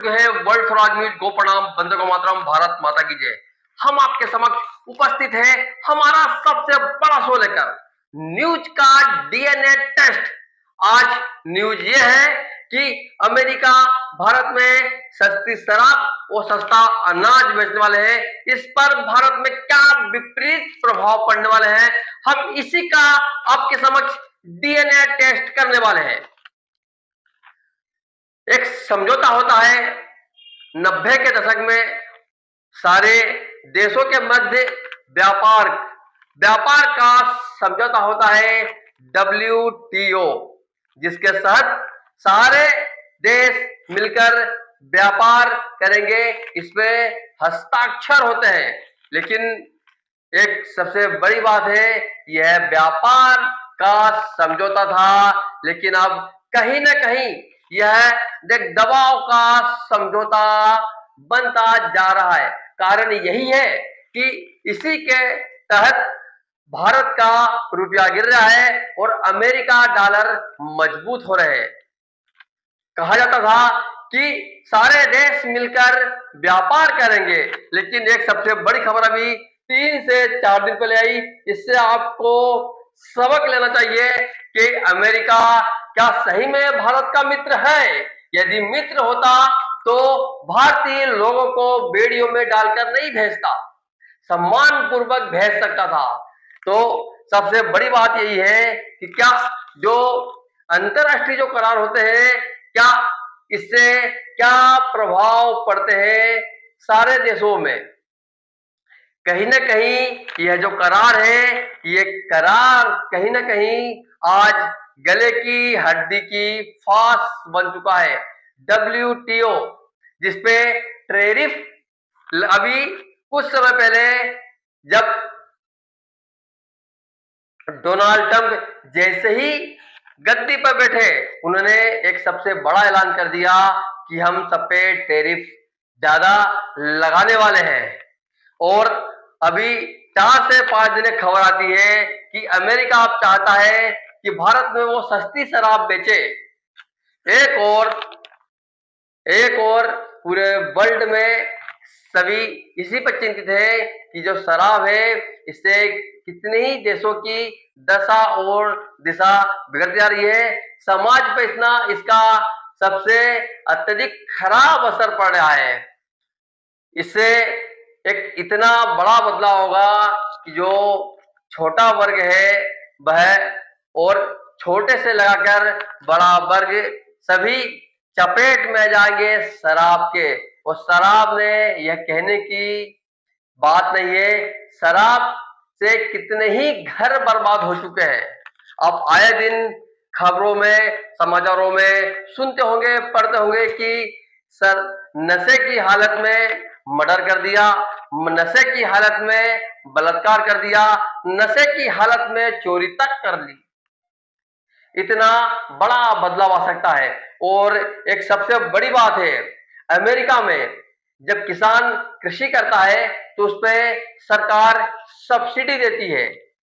है world Swaraj meet गो प्रणाम बंदे को मातरम भारत माता की जय। हम आपके समक्ष उपस्थित है हमारा सबसे बड़ा शो लेकर न्यूज का डीएनए टेस्ट। आज न्यूज ये है कि अमेरिका भारत में सस्ती शराब और सस्ता अनाज बेचने वाले हैं। इस पर भारत में क्या विपरीत प्रभाव पड़ने वाले हैं, हम इसी का आपके समक्ष डीएनए टेस्ट करने वाले हैं। एक समझौता होता है 90 के दशक में सारे देशों के मध्य व्यापार व्यापार का समझौता होता है WTO, जिसके तहत सारे देश मिलकर व्यापार करेंगे, इसमें हस्ताक्षर होते हैं। लेकिन एक सबसे बड़ी बात है, यह व्यापार का समझौता था, लेकिन अब कहीं ना कहीं यह एक दबाव का समझौता बनता जा रहा है। कारण यही है कि इसी के तहत भारत का रुपया गिर रहा है और अमेरिका डॉलर मजबूत हो रहे हैं। कहा जाता था कि सारे देश मिलकर व्यापार करेंगे, लेकिन एक सबसे बड़ी खबर अभी 3 से 4 दिन पहले आई। इससे आपको सबक लेना चाहिए कि अमेरिका क्या सही में भारत का मित्र है। यदि मित्र होता तो भारतीय लोगों को बेड़ियों में डालकर नहीं भेजता, सम्मान पूर्वक भेज सकता था। तो सबसे बड़ी बात यही है कि क्या जो अंतरराष्ट्रीय जो करार होते हैं, क्या इससे क्या प्रभाव पड़ते हैं सारे देशों में। कहीं ना कहीं यह जो करार है, ये करार कहीं ना कहीं आज गले की हड्डी की फांस बन चुका है। WTO जिसपे टैरिफ अभी कुछ समय पहले जब डोनाल्ड ट्रंप जैसे ही गद्दी पर बैठे, उन्होंने एक सबसे बड़ा ऐलान कर दिया कि हम सब पे टैरिफ ज्यादा लगाने वाले हैं। और अभी 4 से 5 दिन खबर आती है कि अमेरिका अब चाहता है कि भारत में वो सस्ती शराब बेचे। एक और पूरे वर्ल्ड में सभी इसी पर चिंतित है कि जो शराब है, इससे कितने ही देशों की दशा और दिशा बिगड़ जा रही है। समाज पर इतना इसका सबसे अत्यधिक खराब असर पड़ रहा है। इससे एक इतना बड़ा बदलाव होगा कि जो छोटा वर्ग है वह, और छोटे से लगाकर बड़ा वर्ग, सभी चपेट में जाएंगे शराब के। और शराब ने यह कहने की बात नहीं है, शराब से कितने ही घर बर्बाद हो चुके हैं। आप आए दिन खबरों में, समाचारों में सुनते होंगे, पढ़ते होंगे कि सर नशे की हालत में मर्डर कर दिया, नशे की हालत में बलात्कार कर दिया, नशे की हालत में चोरी तक कर ली। इतना बड़ा बदलाव आ सकता है। और एक सबसे बड़ी बात है, अमेरिका में जब किसान कृषि करता है तो उस पर सरकार सब्सिडी देती है।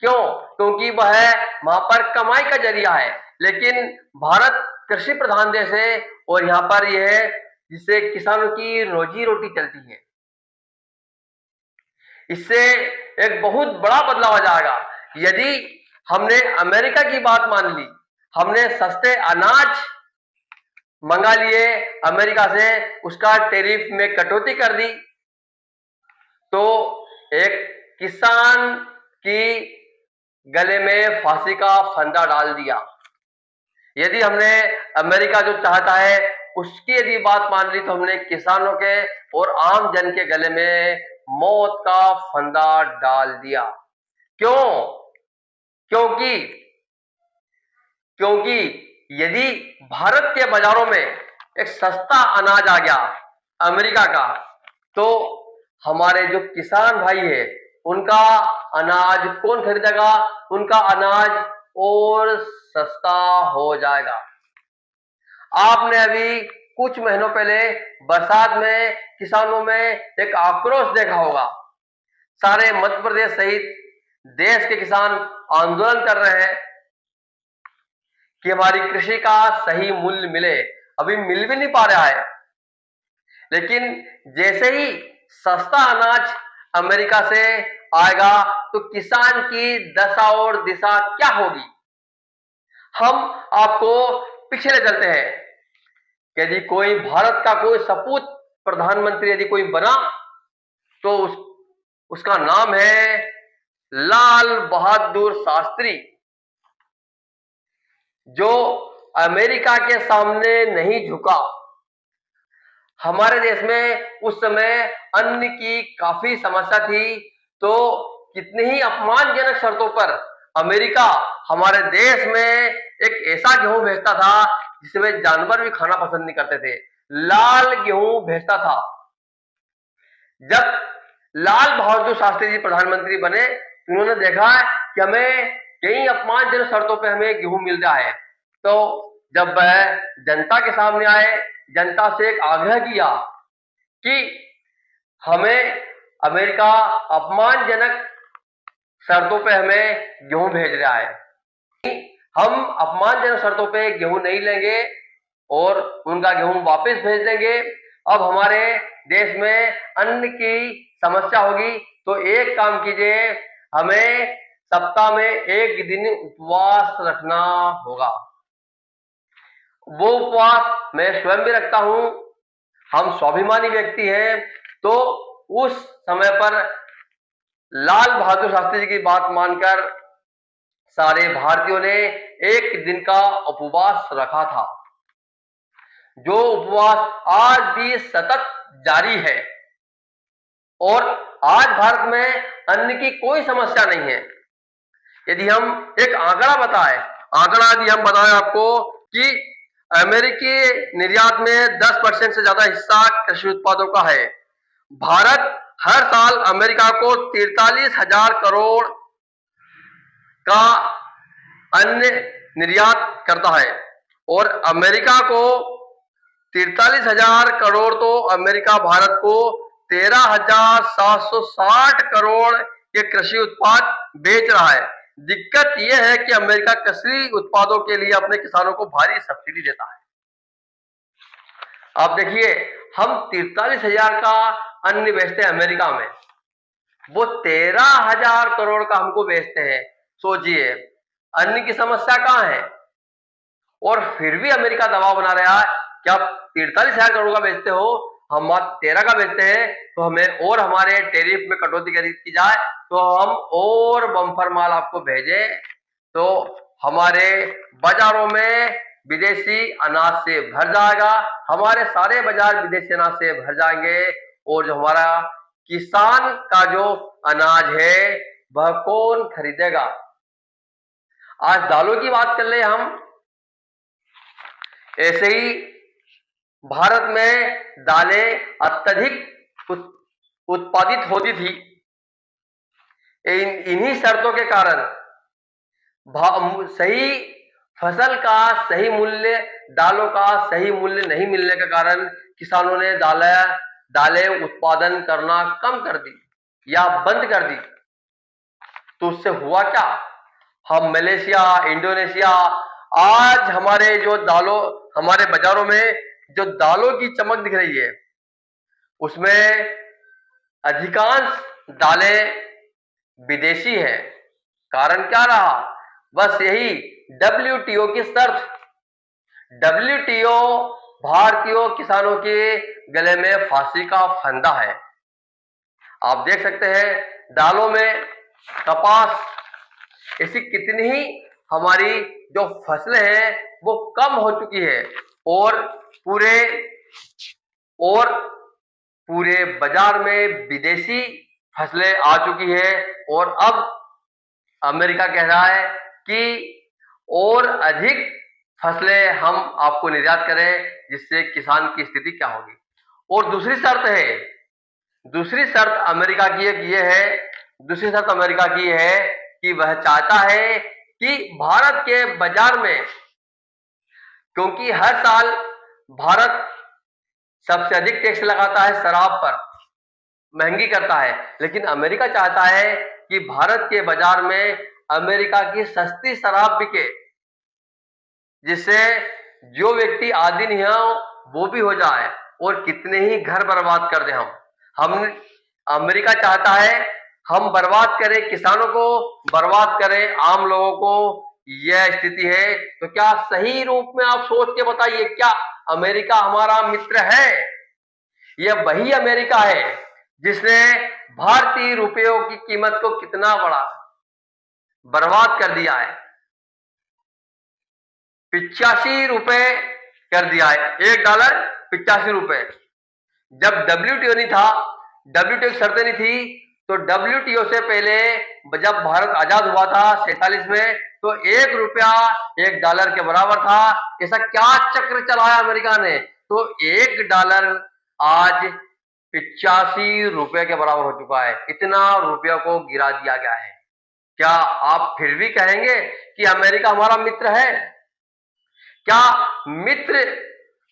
क्यों? क्योंकि वह वहां पर कमाई का जरिया है। लेकिन भारत कृषि प्रधान देश है और यहाँ पर यह है जिससे किसानों की रोजी रोटी चलती है। इससे एक बहुत बड़ा बदलाव आ जाएगा। यदि हमने अमेरिका की बात मान ली, हमने सस्ते अनाज मंगा लिए अमेरिका से, उसका टैरिफ में कटौती कर दी, तो एक किसान की गले में फांसी का फंदा डाल दिया। यदि हमने अमेरिका जो चाहता है उसकी यदि बात मान ली, तो हमने किसानों के और आम जन के गले में मौत का फंदा डाल दिया। क्यों? क्योंकि क्योंकि यदि भारत के बाजारों में एक सस्ता अनाज आ गया अमेरिका का, तो हमारे जो किसान भाई है उनका अनाज कौन खरीदेगा? उनका अनाज और सस्ता हो जाएगा। आपने अभी कुछ महीनों पहले बरसात में किसानों में एक आक्रोश देखा होगा। सारे मध्य प्रदेश सहित देश के किसान आंदोलन कर रहे हैं कि हमारी कृषि का सही मूल्य मिले। अभी मिल भी नहीं पा रहा है। लेकिन जैसे ही सस्ता अनाज अमेरिका से आएगा तो किसान की दशा और दिशा क्या होगी। हम आपको पिछले चलते हैं। यदि कोई भारत का कोई सपूत प्रधानमंत्री यदि कोई बना तो उसका नाम है लाल बहादुर शास्त्री, जो अमेरिका के सामने नहीं झुका। हमारे देश में उस समय अन्न की काफी समस्या थी, तो कितनी ही अपमानजनक शर्तों पर अमेरिका हमारे देश में एक ऐसा गेहूं भेजता था जिसमें जानवर भी खाना पसंद नहीं करते थे। लाल गेहूं भेजता था। जब लाल बहादुर शास्त्री जी प्रधानमंत्री बने, उन्होंने देखा कि हमें कई अपमानजनक शर्तों पर हमें गेहूं मिल रहा है, तो जब वह जनता के सामने आए, जनता से एक आग्रह किया कि हमें अमेरिका अपमानजनक शर्तों पे हमें गेहूं भेज रहा है, हम अपमानजनक शर्तों पे गेहूं नहीं लेंगे और उनका गेहूं वापस भेज देंगे। अब हमारे देश में अन्न की समस्या होगी, तो एक काम कीजिए, हमें सप्ताह में एक दिन उपवास रखना होगा। वो उपवास मैं स्वयं भी रखता हूं। हम स्वाभिमानी व्यक्ति हैं, तो उस समय पर लाल बहादुर शास्त्री जी की बात मानकर सारे भारतीयों ने एक दिन का उपवास रखा था, जो उपवास आज भी सतत जारी है। और आज भारत में अन्न की कोई समस्या नहीं है। यदि हम एक आंकड़ा यदि हम बताएं आपको कि अमेरिकी निर्यात में 10% से ज्यादा हिस्सा कृषि उत्पादों का है। भारत हर साल अमेरिका को 43,000 करोड़ का अन्न निर्यात करता है, और अमेरिका को 43,000 करोड़ तो अमेरिका भारत को 13,760 करोड़ के कृषि उत्पाद बेच रहा है। दिक्कत यह है कि अमेरिका कृषि उत्पादों के लिए अपने किसानों को भारी सब्सिडी देता है। आप देखिए, हम 43,000 का अन्न बेचते हैं अमेरिका में, वो 13,000 करोड़ का हमको बेचते हैं। सोचिए, अन्न की समस्या कहां है, और फिर भी अमेरिका दबाव बना रहा है कि आप 43,000 करोड़ का बेचते हो, हम 13 का बेचते हैं, तो हमें और हमारे टैरिफ में कटौती की जाए, तो हम और बम्पर माल आपको भेजें, तो हमारे बाजारों में विदेशी अनाज से भर जाएगा, हमारे सारे बाजार विदेशी अनाज से भर जाएंगे, और जो हमारा किसान का जो अनाज है वह कौन खरीदेगा। आज दालों की बात कर ले हम, ऐसे ही भारत में दालें अत्यधिक उत्पादित होती थी। इन्हीं शर्तों के कारण सही फसल का सही मूल्य, दालों का सही मूल्य नहीं मिलने के कारण किसानों ने दालें उत्पादन करना कम कर दी या बंद कर दी। तो उससे हुआ क्या, हम मलेशिया, इंडोनेशिया, आज हमारे बाजारों में जो दालों की चमक दिख रही है, उसमें अधिकांश दालें विदेशी है। कारण क्या रहा, बस यही WTO की शर्त। WTO भारतीय किसानों के गले में फांसी का फंदा है। आप देख सकते हैं, दालों में कपास, ऐसी कितनी ही हमारी जो फसलें हैं वो कम हो चुकी है, और पूरे बाजार में विदेशी फसलें आ चुकी है। और अब अमेरिका कह रहा है कि और अधिक फसलें हम आपको निर्यात करें, जिससे किसान की स्थिति क्या होगी। और दूसरी शर्त अमेरिका की है कि वह चाहता है कि भारत के बाजार में, क्योंकि हर साल भारत सबसे अधिक टैक्स लगाता है शराब पर, महंगी करता है, लेकिन अमेरिका चाहता है कि भारत के बाजार में अमेरिका की सस्ती शराब बिके, जिससे जो व्यक्ति आदी नहीं हो वो भी हो जाए, और कितने ही घर बर्बाद कर दें हम अमेरिका चाहता है हम बर्बाद करें किसानों को, बर्बाद करें आम लोगों को। यह स्थिति है। तो क्या सही रूप में आप सोच के बताइए, क्या अमेरिका हमारा मित्र है? यह वही अमेरिका है जिसने भारतीय रुपयों की कीमत को कितना बड़ा बर्बाद कर दिया है। 85 रुपए कर दिया है, $1 85 रुपए। जब WTO नहीं था, WTO की शर्तें नहीं थी, तो WTO से पहले जब भारत आजाद हुआ था 47 में, तो $1 $1 के बराबर था। ऐसा क्या चक्र चलाया अमेरिका ने? तो $1 आज 85 रुपए के बराबर हो चुका है। इतना रुपयों को गिरा दिया गया है। क्या आप फिर भी कहेंगे कि अमेरिका हमारा मित्र है? क्या मित्र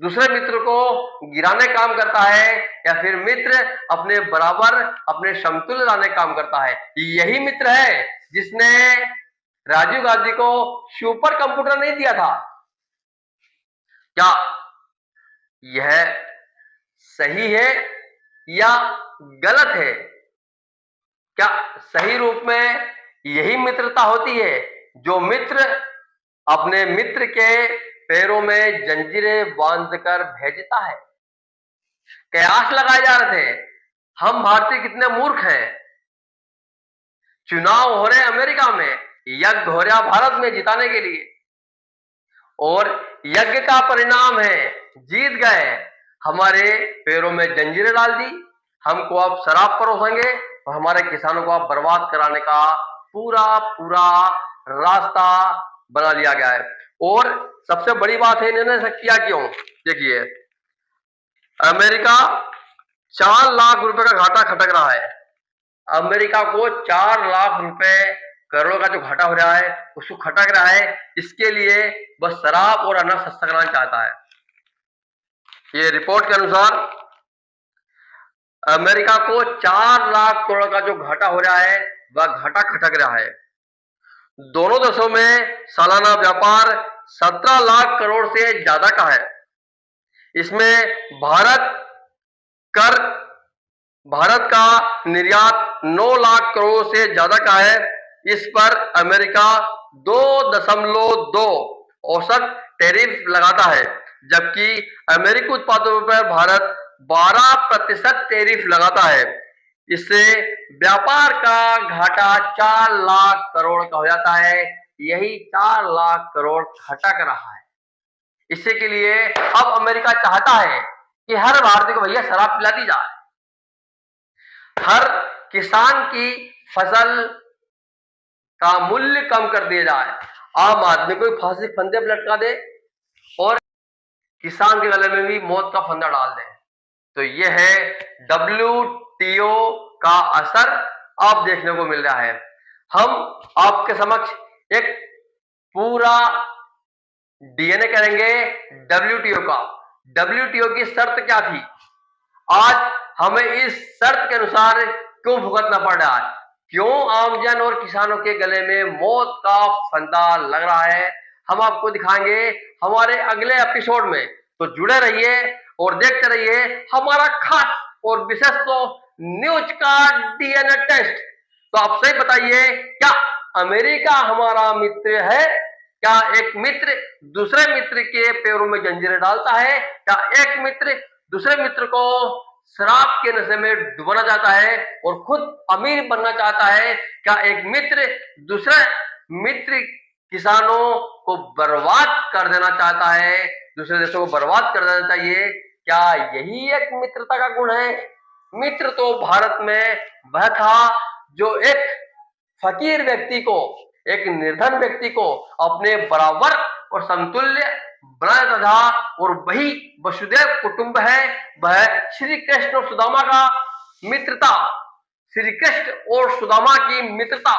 दूसरे मित्र को गिराने काम करता है, या फिर मित्र अपने बराबर, अपने समतुल्य लाने काम करता है? यही मित्र है जिसने राजीव गांधी को सुपर कंप्यूटर नहीं दिया था। क्या यह सही है या गलत है? क्या सही रूप में यही मित्रता होती है जो मित्र अपने मित्र के पैरों में जंजीरें बांधकर भेजता है? कयास लगाए जा रहे थे हम भारतीय कितने मूर्ख हैं। चुनाव हो रहे अमेरिका में, यज्ञ हो रहा भारत में जिताने के लिए, और यज्ञ का परिणाम है जीत गए, हमारे पैरों में जंजीरें डाल दी, हमको अब शराब परोसेंगे और हमारे किसानों को अब बर्बाद कराने का पूरा पूरा रास्ता बना लिया गया है। और सबसे बड़ी बात है, इन्होंने ऐसा किया क्यों? देखिए, अमेरिका 4 लाख रुपए का घाटा खटक रहा है। अमेरिका को 4 लाख रुपए करोड़ का जो घाटा हो रहा है उसको खटक रहा है। इसके लिए बस शराब और अनाज सस्ता कराना चाहता है। ये रिपोर्ट के अनुसार अमेरिका को 4 लाख करोड़ का जो घाटा हो रहा है वह घाटा खटक रहा है। दोनों देशों में सालाना व्यापार 17 लाख करोड़ से ज्यादा का है। इसमें भारत का निर्यात 9 लाख करोड़ से ज्यादा का है। इस पर अमेरिका 2.2 औसत टैरिफ लगाता है, जबकि अमेरिकी उत्पादों पर भारत 12% टैरिफ लगाता है। इससे व्यापार का घाटा 4 लाख करोड़ का हो जाता है। यही 4 लाख करोड़ खटक रहा है। इसी के लिए अब अमेरिका चाहता है कि हर भारतीय को भैया शराब पिला दी जाए, हर किसान की फसल का मूल्य कम कर दिया जाए, आम आदमी को फांसी के फंदे पर लटका दे और किसान के गले में भी मौत का फंदा डाल दे। तो यह है WTO का असर अब देखने को मिल रहा है। हम आपके समक्ष एक पूरा DNA करेंगे WTO का। WTO की शर्त क्या थी? आज हमें इस शर्त के अनुसार क्यों भुगतना पड़ रहा है? क्यों आमजन और किसानों के गले में मौत का फंदा लग रहा है? हम आपको दिखाएंगे हमारे अगले एपिसोड में। तो जुड़े रहिए और देखते रहिए हमारा खास और विशेष तो न्यूज का DNA टेस्ट। तो आप सही बताइए, क्या अमेरिका हमारा मित्र है? क्या एक मित्र दूसरे मित्र के पैरों में जंजीरें डालता है? क्या एक मित्र दूसरे मित्र को शराब के नशे में डुबाना चाहता है और खुद अमीर बनना चाहता है? क्या एक मित्र दूसरे मित्र किसानों को बर्बाद कर देना चाहता है, दूसरे देशों को बर्बाद कर देना चाहिए? क्या यही एक मित्रता का गुण है? मित्र तो भारत में वह था जो एक फकीर व्यक्ति को, एक निर्धन व्यक्ति को अपने बराबर और समतुल्य बनाया था, और वही वसुदेव कुटुंब है। वह श्री कृष्ण और सुदामा का मित्रता, श्री कृष्ण और सुदामा की मित्रता,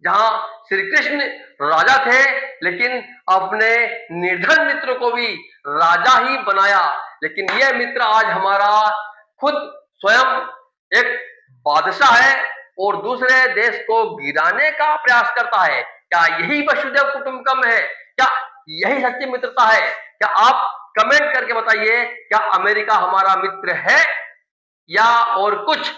जहां श्री कृष्ण राजा थे लेकिन अपने निर्धन मित्र को भी राजा ही बनाया। लेकिन यह मित्र आज हमारा खुद स्वयं एक बादशाह है और दूसरे देश को गिराने का प्रयास करता है। क्या यही वसुदेव कुटुंबकम है? क्या यही सच्ची मित्रता है? क्या आप कमेंट करके बताइए क्या अमेरिका हमारा मित्र है या और कुछ।